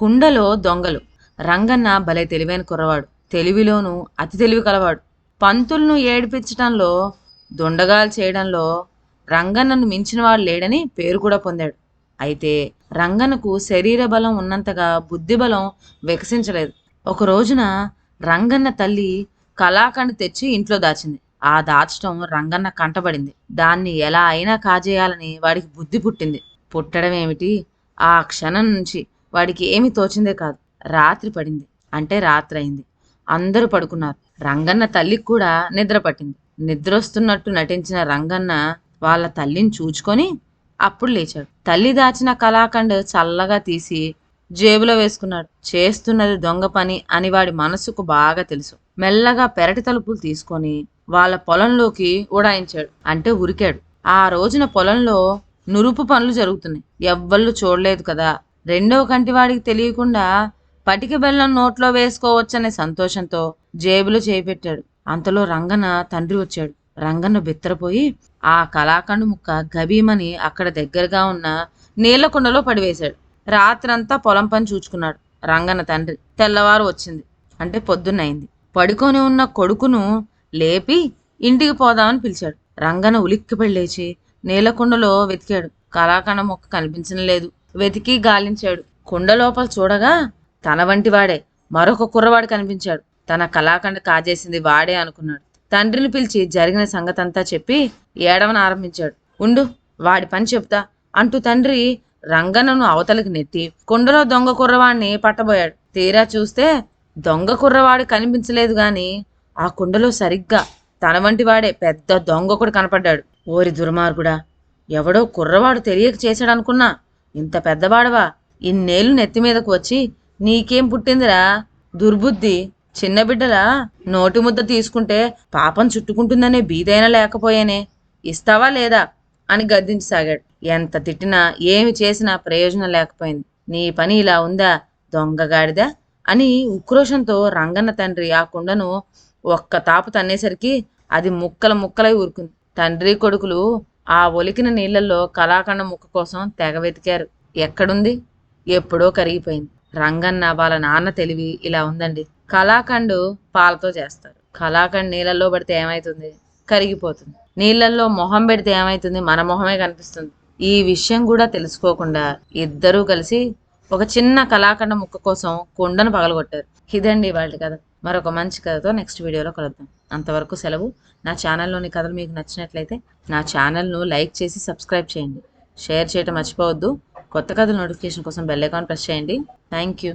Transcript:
కుండలో దొంగలు. రంగన్న భలే తెలివైన కుర్రవాడు. తెలివిలోనూ అతి తెలివి కలవాడు. పంతులను ఏడిపించటంలో, దుండగాలు చేయడంలో రంగన్నను మించినవాడు లేడని పేరు కూడా పొందాడు. అయితే రంగన్నకు శరీర బలం ఉన్నంతగా బుద్ధి బలం వికసించలేదు. ఒక రోజున రంగన్న తల్లి కళాఖండ్ తెచ్చి ఇంట్లో దాచింది. ఆ దాచటం రంగన్న కంటబడింది. దాన్ని ఎలా అయినా కాజేయాలని వాడికి బుద్ధి పుట్టింది. పుట్టడం ఏమిటి, ఆ క్షణం నుంచి వాడికి ఏమీ తోచిందే కాదు. రాత్రి పడింది. అంటే రాత్రి అయింది. అందరూ పడుకున్నారు. రంగన్న తల్లికి కూడా నిద్ర పట్టింది. నిద్రొస్తున్నట్టు నటించిన రంగన్న వాళ్ళ తల్లిని చూచుకొని అప్పుడు లేచాడు. తల్లి దాచిన కళాఖండ్ చల్లగా తీసి జేబులో వేసుకున్నాడు. చేస్తున్నది దొంగ పని అని వాడి మనసుకు బాగా తెలుసు. మెల్లగా పెరటి తలుపులు తీసుకొని వాళ్ళ పొలంలోకి ఉడాయించాడు. అంటే ఉరికాడు. ఆ రోజున పొలంలో నురుపు పనులు జరుగుతున్నాయి. ఎవ్వళ్ళు చూడలేదు కదా. రెండవ కంటివాడికి తెలియకుండా పటిక బెల్లం నోట్లో వేసుకోవచ్చనే సంతోషంతో జేబులో చేపెట్టాడు. అంతలో రంగన్న తండ్రి వచ్చాడు. రంగన్న బిత్తరపోయి ఆ కళాఖండ్ ముక్క గబీమని అక్కడ దగ్గరగా ఉన్న నీళ్ల కుండలో పడివేశాడు. రాత్రంతా పొలం పని చూచుకున్నాడు రంగన్న తండ్రి. తెల్లవారు వచ్చింది. అంటే పొద్దున్నయింది. పడుకొని ఉన్న కొడుకును లేపి ఇంటికి పోదామని పిలిచాడు. రంగన్న ఉలిక్కిపడి లేచి నీళ్లకుండలో వెతికాడు. కళాఖండ మొక్క కనిపించడం లేదు. వెతికి గాలించాడు. కుండ లోపల చూడగా తన వంటి వాడే మరొక కుర్రవాడు కనిపించాడు. తన కళాఖండ కాజేసింది వాడే అనుకున్నాడు. తండ్రిని పిలిచి జరిగిన సంగతంతా చెప్పి ఏడవన ఆరంభించాడు. ఉండు, వాడి పని చెప్తా అంటూ తండ్రి రంగన్నను అవతలికి నెట్టి కుండలో దొంగ కుర్రవాడిని పట్టబోయాడు. తీరా చూస్తే దొంగ కుర్రవాడు కనిపించలేదు గాని ఆ కుండలో సరిగ్గా తన వంటి వాడే పెద్ద దొంగ ఒకడు కనపడ్డాడు. ఓరి దుర్మార్గుడా, ఎవడో కుర్రవాడు తెలియక చేశాడనుకున్నా, ఇంత పెద్దవాడవా? ఇన్నేళ్లు నెత్తి మీదకు వచ్చి నీకేం పుట్టిందిరా దుర్బుద్ధి? చిన్న బిడ్డలా నోటి ముద్ద తీసుకుంటే పాపం చుట్టుకుంటుందనే బీదైనా లేకపోయేనే, ఇస్తావా లేదా అని గద్దించసాగాడు. ఎంత తిట్టినా ఏమి చేసినా ప్రయోజనం లేకపోయింది. నీ పని ఇలా ఉందా దొంగగాడిదా అని ఉక్రోషంతో రంగన్న తండ్రి ఆ కుండను ఒక్క తాపు తన్నేసరికి అది ముక్కల ముక్కలై ఊరుకుంది. తండ్రి కొడుకులు ఆ ఒలికిన నీళ్లలో కళాఖండ ముక్క కోసం తెగ వెతికారు. ఎక్కడుంది? ఎప్పుడో కరిగిపోయింది. రంగన్న వాళ్ళ నాన్న తెలివి ఇలా ఉందండి. కళాఖండ్ పాలతో చేస్తారు. కళాఖండ్ నీళ్ళల్లో పడితే ఏమైతుంది? కరిగిపోతుంది. నీళ్ళల్లో మొహం పెడితే ఏమైతుంది? మన మొహమే కనిపిస్తుంది. ఈ విషయం కూడా తెలుసుకోకుండా ఇద్దరూ కలిసి ఒక చిన్న కళాఖండ ముక్క కోసం కుండను పగలగొట్టారు. ఇదండి వాళ్ళ కథ. మరొక మంచి కథతో నెక్స్ట్ వీడియోలో కలుద్దాం. అంతవరకు సెలవు. నా ఛానల్లోని కథలు మీకు నచ్చినట్లయితే నా ఛానల్ను లైక్ చేసి సబ్స్క్రైబ్ చేయండి. షేర్ చేయటం మర్చిపోవద్దు. కొత్త కథల నోటిఫికేషన్ కోసం బెల్ ఐకాన్ ప్రెస్ చేయండి. Thank you.